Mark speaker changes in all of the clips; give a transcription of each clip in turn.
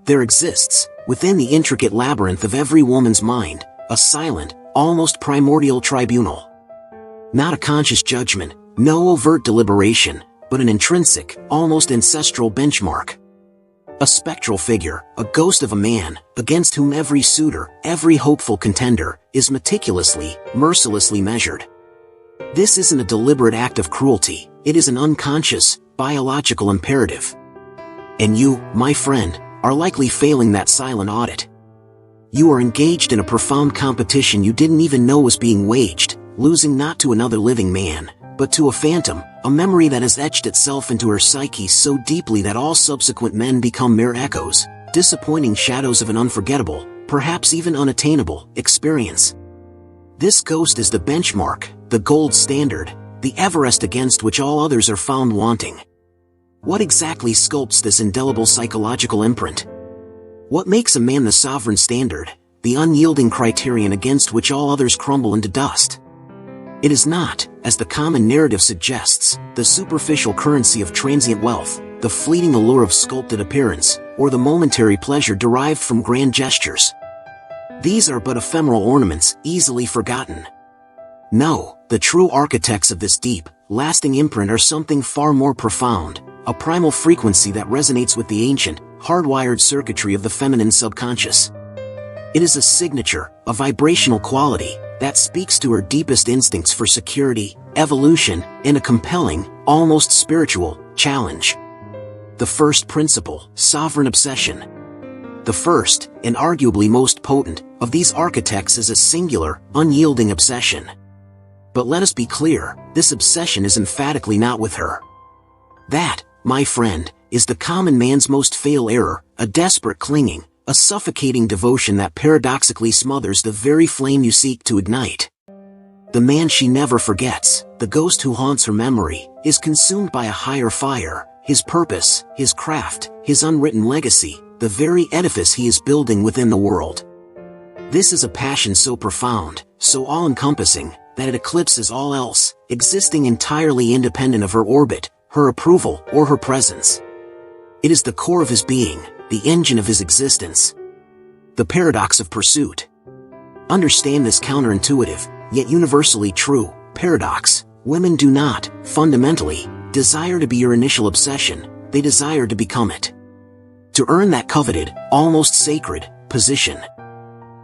Speaker 1: There exists, within the intricate labyrinth of every woman's mind, a silent, almost primordial tribunal. Not a conscious judgment, no overt deliberation, but an intrinsic, almost ancestral benchmark. A spectral figure, a ghost of a man, against whom every suitor, every hopeful contender, is meticulously, mercilessly measured. This isn't a deliberate act of cruelty, it is an unconscious, biological imperative. And you, my friend, are likely failing that silent audit. You are engaged in a profound competition you didn't even know was being waged, losing not to another living man, but to a phantom, a memory that has etched itself into her psyche so deeply that all subsequent men become mere echoes, disappointing shadows of an unforgettable, perhaps even unattainable, experience. This ghost is the benchmark, the gold standard, the Everest against which all others are found wanting. What exactly sculpts this indelible psychological imprint? What makes a man the sovereign standard, the unyielding criterion against which all others crumble into dust? It is not, as the common narrative suggests, the superficial currency of transient wealth, the fleeting allure of sculpted appearance, or the momentary pleasure derived from grand gestures. These are but ephemeral ornaments, easily forgotten. No, the true architects of this deep, lasting imprint are something far more profound, a primal frequency that resonates with the ancient, hardwired circuitry of the feminine subconscious. It is a signature, a vibrational quality, that speaks to her deepest instincts for security, evolution, and a compelling, almost spiritual, challenge. The first principle, sovereign obsession. The first, and arguably most potent, of these architects is a singular, unyielding obsession. But let us be clear, this obsession is emphatically not with her. That, my friend, is the common man's most fatal error, a desperate clinging, a suffocating devotion that paradoxically smothers the very flame you seek to ignite. The man she never forgets, the ghost who haunts her memory, is consumed by a higher fire, his purpose, his craft, his unwritten legacy, the very edifice he is building within the world. This is a passion so profound, so all-encompassing, that it eclipses all else, existing entirely independent of her orbit, her approval, or her presence. It is the core of his being, the engine of his existence. The paradox of pursuit. Understand this counterintuitive, yet universally true, paradox. Women do not, fundamentally, desire to be your initial obsession, they desire to become it. To earn that coveted, almost sacred, position.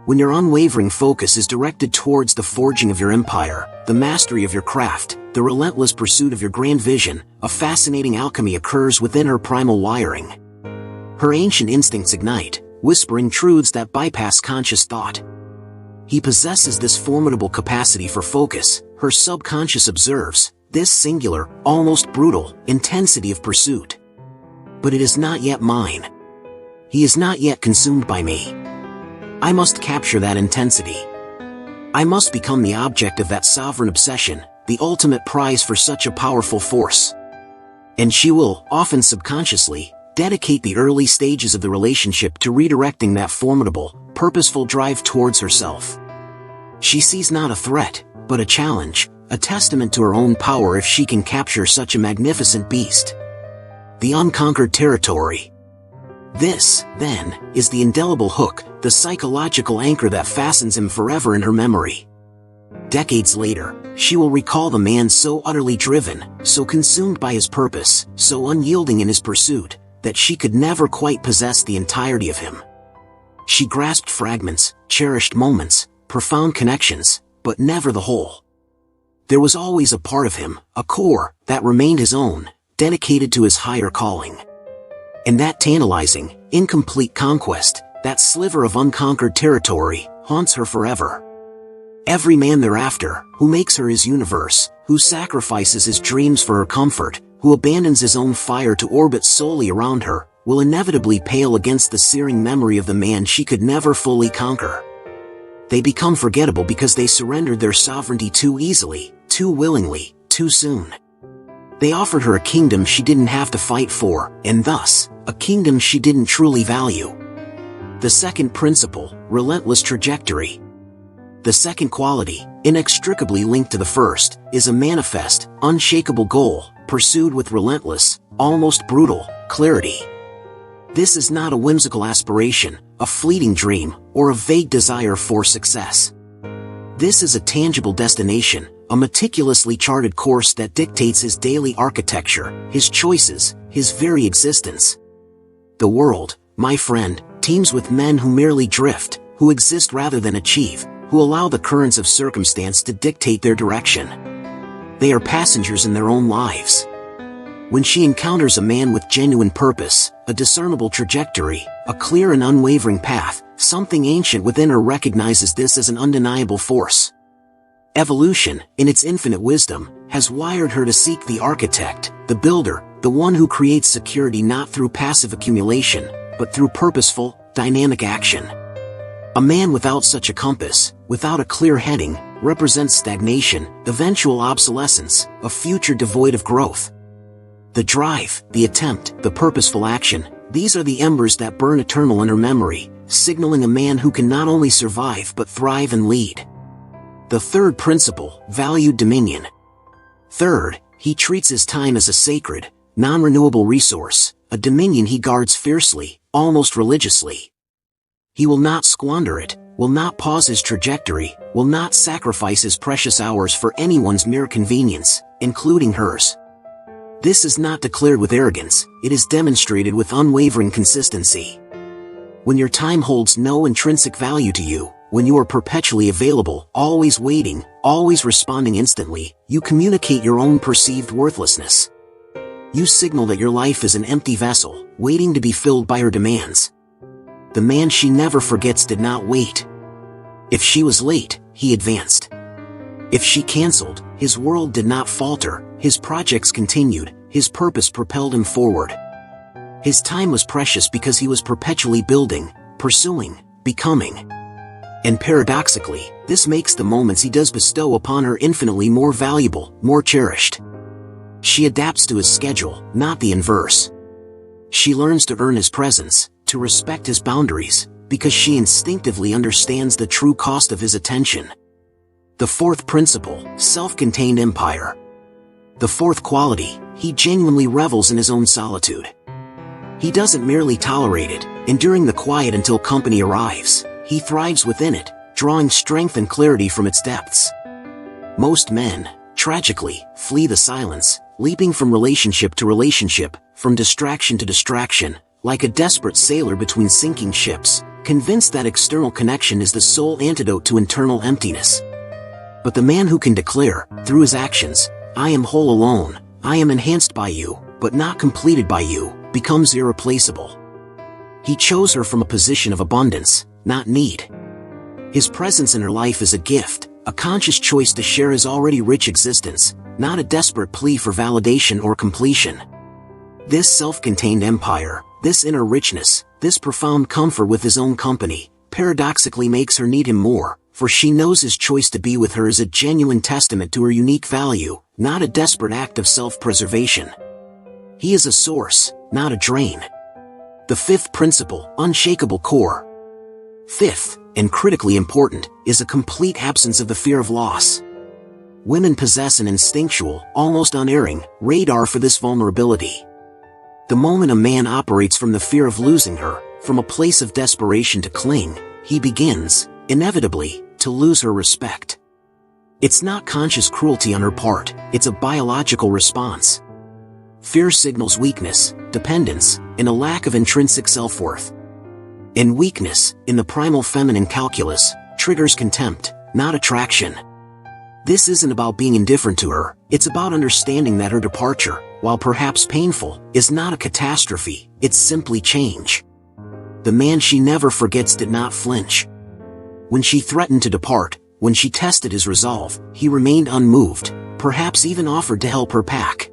Speaker 1: When your unwavering focus is directed towards the forging of your empire, the mastery of your craft, the relentless pursuit of your grand vision, a fascinating alchemy occurs within her primal wiring. Her ancient instincts ignite, whispering truths that bypass conscious thought. He possesses this formidable capacity for focus, her subconscious observes, this singular, almost brutal, intensity of pursuit. But it is not yet mine. He is not yet consumed by me. I must capture that intensity. I must become the object of that sovereign obsession, the ultimate prize for such a powerful force. And she will, often subconsciously, dedicate the early stages of the relationship to redirecting that formidable, purposeful drive towards herself. She sees not a threat, but a challenge, a testament to her own power if she can capture such a magnificent beast. The unconquered territory. This, then, is the indelible hook, the psychological anchor that fastens him forever in her memory. Decades later, she will recall the man so utterly driven, so consumed by his purpose, so unyielding in his pursuit, that she could never quite possess the entirety of him. She grasped fragments, cherished moments, profound connections, but never the whole. There was always a part of him, a core, that remained his own, dedicated to his higher calling. And that tantalizing, incomplete conquest, that sliver of unconquered territory, haunts her forever. Every man thereafter, who makes her his universe, who sacrifices his dreams for her comfort, who abandons his own fire to orbit solely around her, will inevitably pale against the searing memory of the man she could never fully conquer. They become forgettable because they surrendered their sovereignty too easily, too willingly, too soon. They offered her a kingdom she didn't have to fight for, and thus, a kingdom she didn't truly value. The second principle, relentless trajectory. The second quality, inextricably linked to the first, is a manifest, unshakable goal, pursued with relentless, almost brutal, clarity. This is not a whimsical aspiration, a fleeting dream, or a vague desire for success. This is a tangible destination, a meticulously charted course that dictates his daily architecture, his choices, his very existence. The world, my friend, teems with men who merely drift, who exist rather than achieve, who allow the currents of circumstance to dictate their direction. They are passengers in their own lives. When she encounters a man with genuine purpose, a discernible trajectory, a clear and unwavering path, something ancient within her recognizes this as an undeniable force. Evolution, in its infinite wisdom, has wired her to seek the architect, the builder, the one who creates security not through passive accumulation, but through purposeful, dynamic action. A man without such a compass, without a clear heading, represents stagnation, eventual obsolescence, a future devoid of growth. The drive, the attempt, the purposeful action, these are the embers that burn eternal in her memory, signaling a man who can not only survive but thrive and lead. The third principle, valued dominion. Third, he treats his time as a sacred, non-renewable resource, a dominion he guards fiercely, almost religiously. He will not squander it, will not pause his trajectory, will not sacrifice his precious hours for anyone's mere convenience, including hers. This is not declared with arrogance, it is demonstrated with unwavering consistency. When your time holds no intrinsic value to you, when you are perpetually available, always waiting, always responding instantly, you communicate your own perceived worthlessness. You signal that your life is an empty vessel, waiting to be filled by her demands. The man she never forgets did not wait. If she was late, he advanced. If she canceled, his world did not falter, his projects continued, his purpose propelled him forward. His time was precious because he was perpetually building, pursuing, becoming. And paradoxically, this makes the moments he does bestow upon her infinitely more valuable, more cherished. She adapts to his schedule, not the inverse. She learns to earn his presence, to respect his boundaries, because she instinctively understands the true cost of his attention. The fourth principle, self-contained empire. The fourth quality, he genuinely revels in his own solitude. He doesn't merely tolerate it, enduring the quiet until company arrives. He thrives within it, drawing strength and clarity from its depths. Most men, tragically, flee the silence, leaping from relationship to relationship, from distraction to distraction, like a desperate sailor between sinking ships, convinced that external connection is the sole antidote to internal emptiness. But the man who can declare, through his actions, "I am whole alone, I am enhanced by you, but not completed by you," becomes irreplaceable. He chose her from a position of abundance, not need. His presence in her life is a gift, a conscious choice to share his already rich existence, not a desperate plea for validation or completion. This self-contained empire, this inner richness, this profound comfort with his own company, paradoxically makes her need him more, for she knows his choice to be with her is a genuine testament to her unique value, not a desperate act of self-preservation. He is a source, not a drain. The fifth principle, unshakable core. Fifth, and critically important, is a complete absence of the fear of loss. Women possess an instinctual, almost unerring, radar for this vulnerability. The moment a man operates from the fear of losing her, from a place of desperation to cling, he begins, inevitably, to lose her respect. It's not conscious cruelty on her part, it's a biological response. Fear signals weakness, dependence, and a lack of intrinsic self-worth. And weakness, in the primal feminine calculus, triggers contempt, not attraction. This isn't about being indifferent to her, it's about understanding that her departure, while perhaps painful, is not a catastrophe, it's simply change. The man she never forgets did not flinch. When she threatened to depart, when she tested his resolve, he remained unmoved, perhaps even offered to help her pack.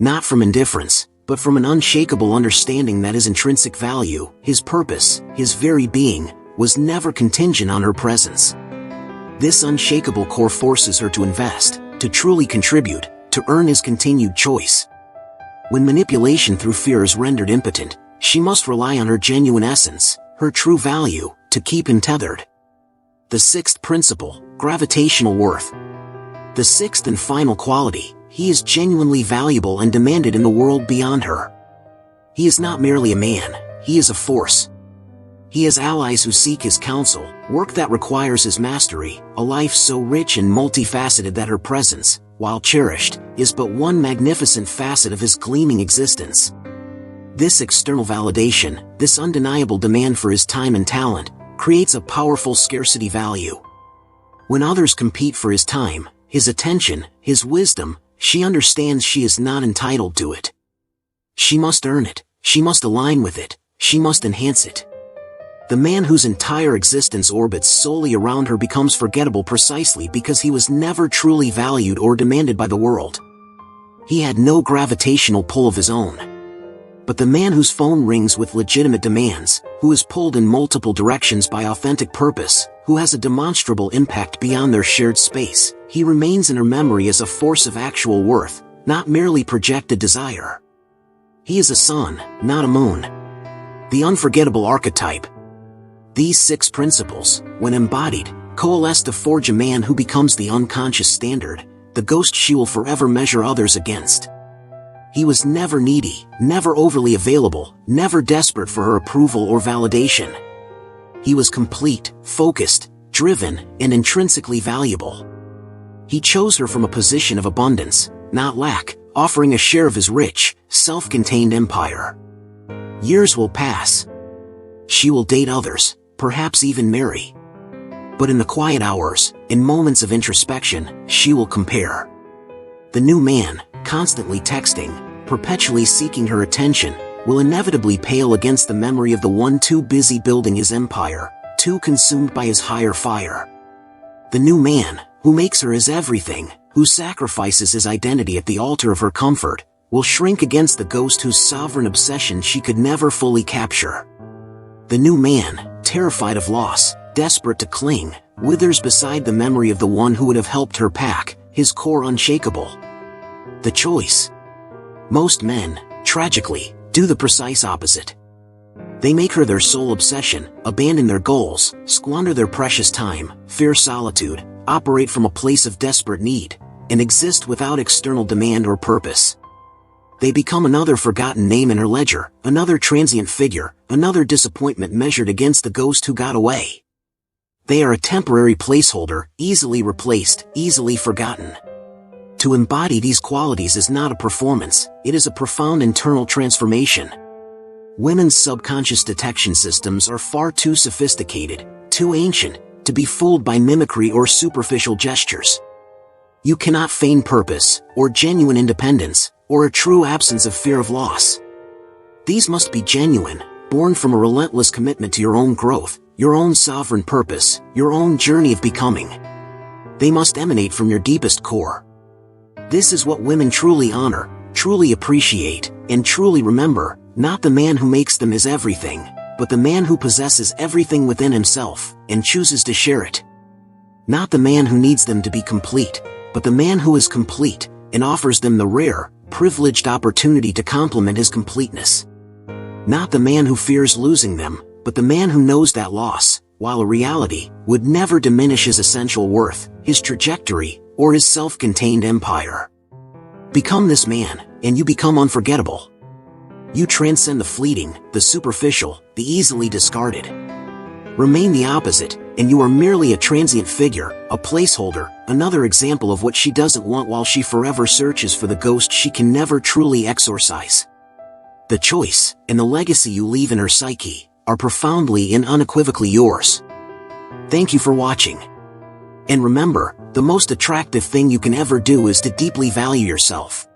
Speaker 1: Not from indifference, but from an unshakable understanding that his intrinsic value, his purpose, his very being, was never contingent on her presence. This unshakable core forces her to invest, to truly contribute, to earn his continued choice. When manipulation through fear is rendered impotent, she must rely on her genuine essence, her true value, to keep him tethered. The sixth principle, gravitational worth. The sixth and final quality, he is genuinely valuable and demanded in the world beyond her. He is not merely a man, he is a force. He has allies who seek his counsel, work that requires his mastery, a life so rich and multifaceted that her presence, while cherished, is but one magnificent facet of his gleaming existence. This external validation, this undeniable demand for his time and talent, creates a powerful scarcity value. When others compete for his time, his attention, his wisdom, she understands she is not entitled to it. She must earn it, she must align with it, she must enhance it. The man whose entire existence orbits solely around her becomes forgettable precisely because he was never truly valued or demanded by the world. He had no gravitational pull of his own. But the man whose phone rings with legitimate demands, who is pulled in multiple directions by authentic purpose, who has a demonstrable impact beyond their shared space, he remains in her memory as a force of actual worth, not merely projected desire. He is a sun, not a moon. The unforgettable archetype. These 6 principles, when embodied, coalesce to forge a man who becomes the unconscious standard, the ghost she will forever measure others against. He was never needy, never overly available, never desperate for her approval or validation. He was complete, focused, driven, and intrinsically valuable. He chose her from a position of abundance, not lack, offering a share of his rich, self-contained empire. Years will pass. She will date others, perhaps even marry. But in the quiet hours, in moments of introspection, she will compare. The new man, constantly texting, perpetually seeking her attention, will inevitably pale against the memory of the one too busy building his empire, too consumed by his higher fire. The new man, who makes her his everything, who sacrifices his identity at the altar of her comfort, will shrink against the ghost whose sovereign obsession she could never fully capture. The new man, terrified of loss, desperate to cling, withers beside the memory of the one who would have helped her pack, his core unshakable. The choice. Most men, tragically, do the precise opposite. They make her their sole obsession, abandon their goals, squander their precious time, fear solitude, operate from a place of desperate need, and exist without external demand or purpose. They become another forgotten name in her ledger, another transient figure, another disappointment measured against the ghost who got away. They are a temporary placeholder, easily replaced, easily forgotten. To embody these qualities is not a performance, it is a profound internal transformation. Women's subconscious detection systems are far too sophisticated, too ancient, to be fooled by mimicry or superficial gestures. You cannot feign purpose, or genuine independence, or a true absence of fear of loss. These must be genuine, born from a relentless commitment to your own growth, your own sovereign purpose, your own journey of becoming. They must emanate from your deepest core. This is what women truly honor, truly appreciate, and truly remember, not the man who makes them his everything, but the man who possesses everything within himself, and chooses to share it. Not the man who needs them to be complete, but the man who is complete, and offers them the rare, privileged opportunity to complement his completeness. Not the man who fears losing them, but the man who knows that loss, while a reality, would never diminish his essential worth, his trajectory, or his self-contained empire. Become this man, and you become unforgettable. You transcend the fleeting, the superficial, the easily discarded. Remain the opposite, and you are merely a transient figure, a placeholder, another example of what she doesn't want while she forever searches for the ghost she can never truly exorcise. The choice, and the legacy you leave in her psyche, are profoundly and unequivocally yours. Thank you for watching. And remember, the most attractive thing you can ever do is to deeply value yourself.